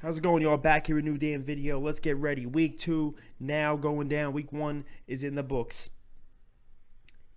How's it going, y'all? Back here with a new damn video. Let's get ready. Week 2 now going down. Week 1 is in the books.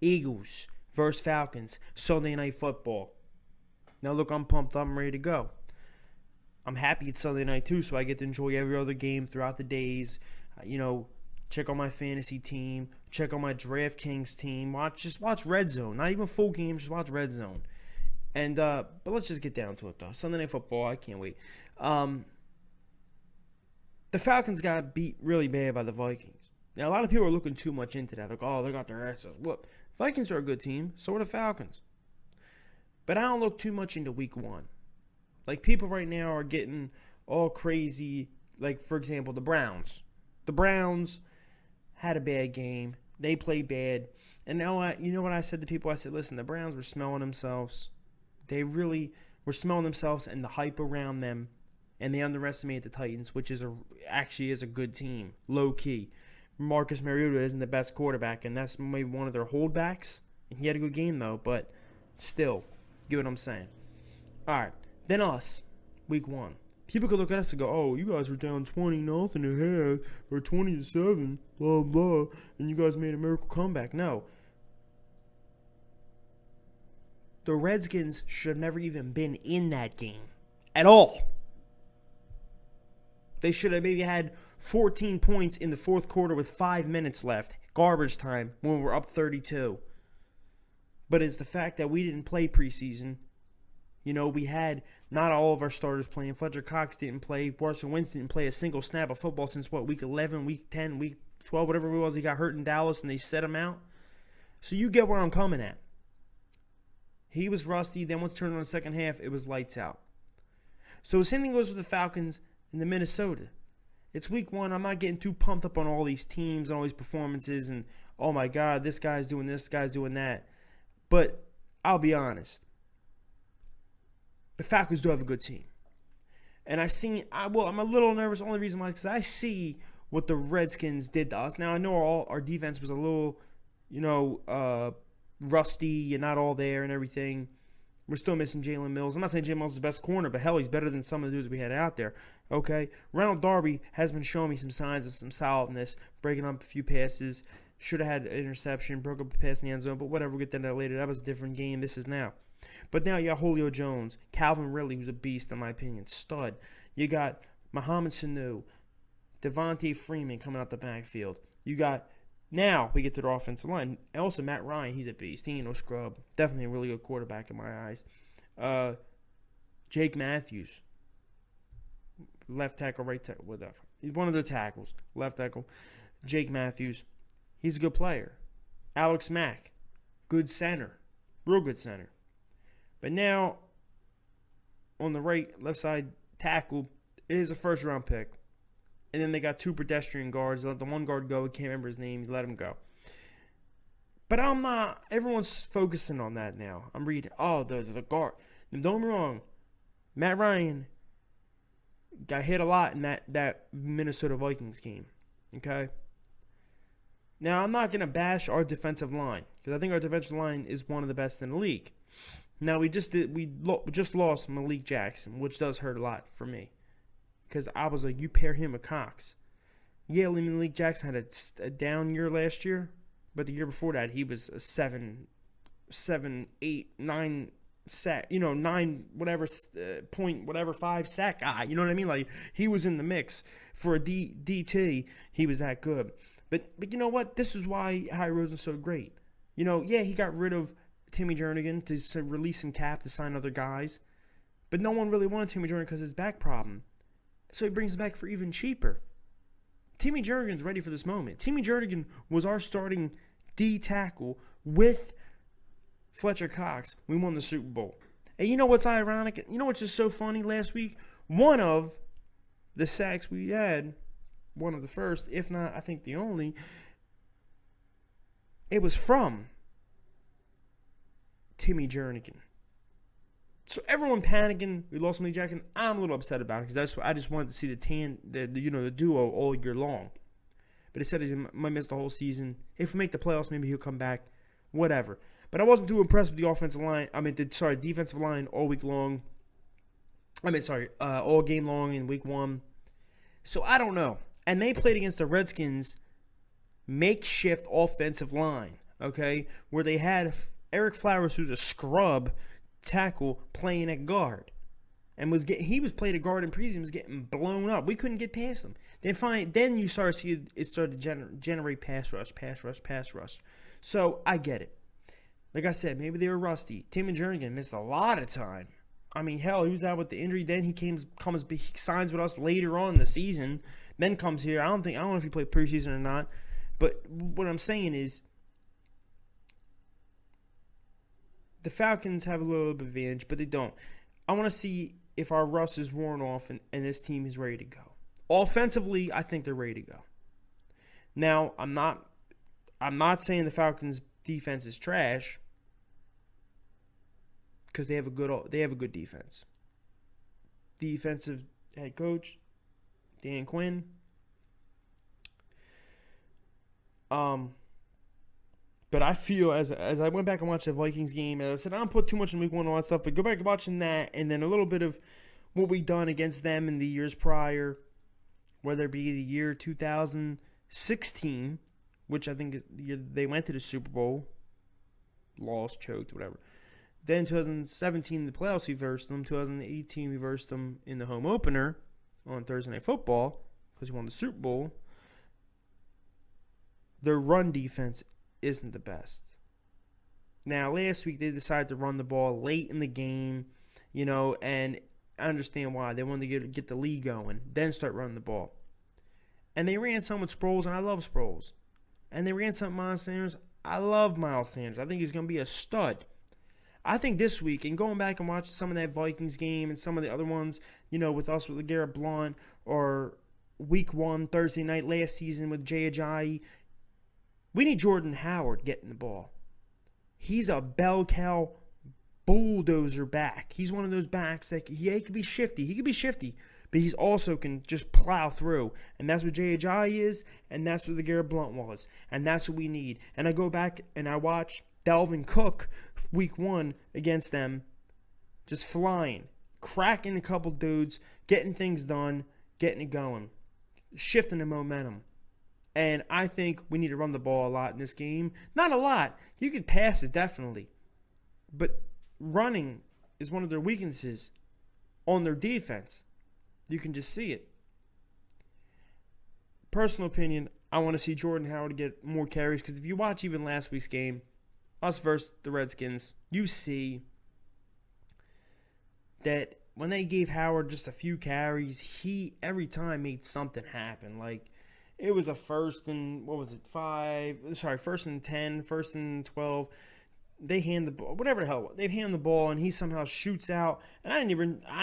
Eagles versus Falcons. Sunday Night Football. Now, look, I'm pumped up. I'm ready to go. I'm happy it's Sunday night, too, so I get to enjoy every other game throughout the days. Check on my fantasy team. Check on my DraftKings team. Just watch Red Zone. Not even full games. Just watch Red Zone. But let's just get down to it, though. Sunday Night Football. I can't wait. The Falcons got beat really bad by the Vikings. Now, a lot of people are looking too much into that. Like, oh, they got their asses whooped. Vikings are a good team. So are the Falcons. But I don't look too much into week 1. Like, people right now are getting all crazy. Like, for example, the Browns. The Browns had a bad game. They played bad. And now, you know what I said to people? I said, listen, the Browns were smelling themselves. They really were smelling themselves and the hype around them. And they underestimate the Titans, which actually is a good team, low key. Marcus Mariota isn't the best quarterback, and that's maybe one of their holdbacks. He had a good game though, but still, you get what I'm saying. All right, then us, week 1. People could look at us and go, "Oh, you guys were down 20-0 at half, or 20-7, blah blah, and you guys made a miracle comeback." No, the Redskins should have never even been in that game at all. They should have maybe had 14 points in the fourth quarter with 5 minutes left. Garbage time when we're up 32. But it's the fact that we didn't play preseason. We had not all of our starters playing. Fletcher Cox didn't play. Carson Wentz didn't play a single snap of football since, week 11, week 10, week 12, whatever it was. He got hurt in Dallas and they set him out. So you get where I'm coming at. He was rusty. Then once turned on the second half, it was lights out. So the same thing goes with the Falcons in the Minnesota. It's week 1. I'm not getting too pumped up on all these teams and all these performances and, oh my God, this guy's doing this, guy's doing that. But I'll be honest. The Falcons do have a good team. And I'm a little nervous. The only reason why is because I see what the Redskins did to us. Now, I know our defense was a little, rusty and not all there and everything. We're still missing Jalen Mills. I'm not saying Jalen Mills is the best corner, but hell, he's better than some of the dudes we had out there. Okay? Ronald Darby has been showing me some signs of some solidness, breaking up a few passes. Should have had an interception, broke up a pass in the end zone, but whatever, we'll get to that later. That was a different game. This is now. But now you got Julio Jones, Calvin Ridley, who's a beast, in my opinion, stud. You got Mohamed Sanu, Devontae Freeman coming out the backfield. Now we get to the offensive line. Also, Matt Ryan, he's a beast. He ain't no scrub. Definitely a really good quarterback in my eyes. Jake Matthews, left tackle, right tackle, whatever. He's one of their tackles, left tackle. Jake Matthews, he's a good player. Alex Mack, good center, real good center. But now, on the left side tackle, it is a first-round pick. And then they got 2 pedestrian guards. They let the one guard go. I can't remember his name. He let him go. But I'm not. Everyone's focusing on that now. I'm reading. Oh, the guard. Don't get me wrong. Matt Ryan got hit a lot in that Minnesota Vikings game. Okay? Now, I'm not going to bash our defensive line. Because I think our defensive line is one of the best in the league. Now, we just lost Malik Jackson, which does hurt a lot for me. Because I was like, you pair him with Cox. Yeah, Malik Jackson had a down year last year. But the year before that, he was a 7, 8, 9 sack. 9 whatever point, whatever 5 sack guy. You know what I mean? Like, he was in the mix. For a DT, he was that good. But you know what? This is why Howie Roseman's so great. He got rid of Timmy Jernigan to release some cap to sign other guys. But no one really wanted Timmy Jernigan because of his back problem. So he brings him back for even cheaper. Timmy Jernigan's ready for this moment. Timmy Jernigan was our starting D tackle with Fletcher Cox. We won the Super Bowl. And you know what's ironic? You know what's just so funny last week? One of the sacks we had, one of the first, if not, I think the only, it was from Timmy Jernigan. So everyone panicking. We lost Malik Jackson. I'm a little upset about it because I just wanted to see the duo all year long. But he said he might miss the whole season. If we make the playoffs, maybe he'll come back. Whatever. But I wasn't too impressed with the defensive line all week long. all game long in week 1. So I don't know. And they played against the Redskins' makeshift offensive line, okay, where they had Eric Flowers, who's a scrub tackle, playing at guard. And he was played at guard in preseason, was getting blown up. We couldn't get past him. Then you started to see it started to generate pass rush. So I get it. Like I said, maybe they were rusty. Tim and Jernigan missed a lot of time. I mean, hell, he was out with the injury. Then he signs with us later on in the season. Then comes here. I don't know if he played preseason or not. But what I'm saying is, the Falcons have a little bit of advantage, but they don't. I want to see if our rust is worn off and this team is ready to go. Offensively, I think they're ready to go. Now, I'm not saying the Falcons' defense is trash, because they have a good defense. Defensive head coach Dan Quinn. But I feel as I went back and watched the Vikings game, as I said, I don't put too much in week 1 and all that stuff, but go back and watching that, and then a little bit of what we done against them in the years prior, whether it be the year 2016, which I think is the year they went to the Super Bowl, lost, choked, whatever. Then 2017, the playoffs, we versed them. 2018, we versed them in the home opener on Thursday Night Football because we won the Super Bowl. Their run defense isn't the best. Now, last week, they decided to run the ball late in the game, and I understand why. They wanted to get the league going, then start running the ball. And they ran some with Sproles, and I love Sproles. And they ran some with Miles Sanders. I love Miles Sanders. I think he's going to be a stud. I think this week, and going back and watching some of that Vikings game and some of the other ones, with us with LeGarrette Blount, or week 1, Thursday night last season with Jay Ajayi, we need Jordan Howard getting the ball. He's a bell cow bulldozer back. He's one of those backs that he could be shifty. But he's also can just plow through. And that's what Jay Ajayi is, and that's what LeGarrette Blount was. And that's what we need. And I go back and I watch Dalvin Cook week 1 against them, just flying, cracking a couple dudes, getting things done, getting it going, shifting the momentum. And I think we need to run the ball a lot in this game. Not a lot. You could pass it, definitely. But running is one of their weaknesses on their defense. You can just see it. Personal opinion, I want to see Jordan Howard get more carries, because if you watch even last week's game, us versus the Redskins, you see that when they gave Howard just a few carries, he every time made something happen. Like, it was a first and 10, first and 12. They hand the ball, whatever the hell, they hand the ball, and he somehow shoots out. And I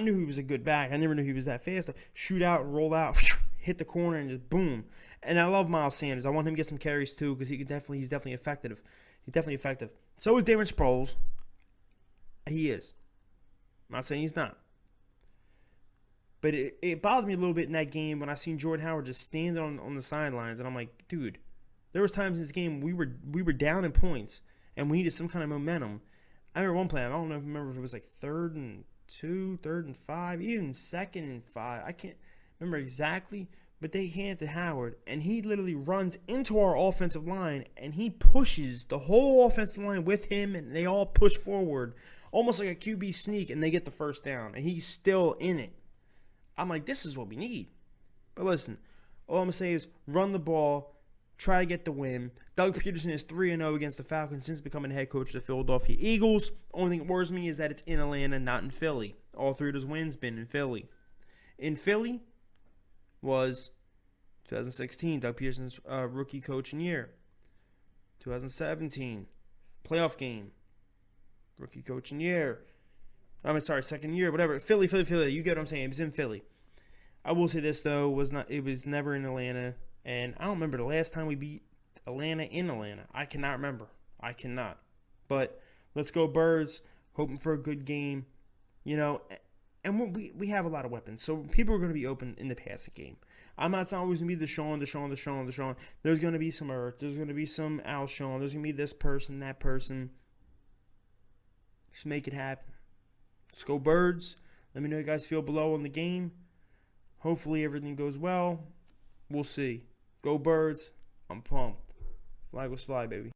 knew he was a good back. I never knew he was that fast. Shoot out and roll out, hit the corner, and just boom. And I love Miles Sanders. I want him to get some carries too, because he's definitely effective. He's definitely effective. So is Darren Sproles. He is. I'm not saying he's not. But it bothered me a little bit in that game when I seen Jordan Howard just standing on the sidelines, and I'm like, dude, there was times in this game we were down in points, and we needed some kind of momentum. I remember one play, I don't remember if it was like 3rd and 2, 3rd and 5, even 2nd and 5. I can't remember exactly, but they hand it to Howard, and he literally runs into our offensive line, and he pushes the whole offensive line with him, and they all push forward, almost like a QB sneak, and they get the first down, and he's still in it. I'm like, this is what we need. But listen, all I'm going to say is run the ball, try to get the win. Doug Peterson is 3-0 against the Falcons since becoming head coach of the Philadelphia Eagles. Only thing that worries me is that it's in Atlanta, not in Philly. All 3 of those wins been in Philly. In Philly was 2016, Doug Peterson's rookie coaching year. 2017, playoff game, rookie coaching year. Second year, whatever. Philly. You get what I'm saying? It was in Philly. I will say this, though, it was never in Atlanta. And I don't remember the last time we beat Atlanta in Atlanta. I cannot remember. But let's go Birds. Hoping for a good game. And we have a lot of weapons. So people are going to be open in the passing game. I'm not saying always going to be Deshaun. There's going to be some Ertz. There's going to be some Alshon. There's going to be this person, that person. Just make it happen. Let's go Birds. Let me know how you guys feel below on the game. Hopefully everything goes well. We'll see. Go Birds. I'm pumped. Flag was fly, baby.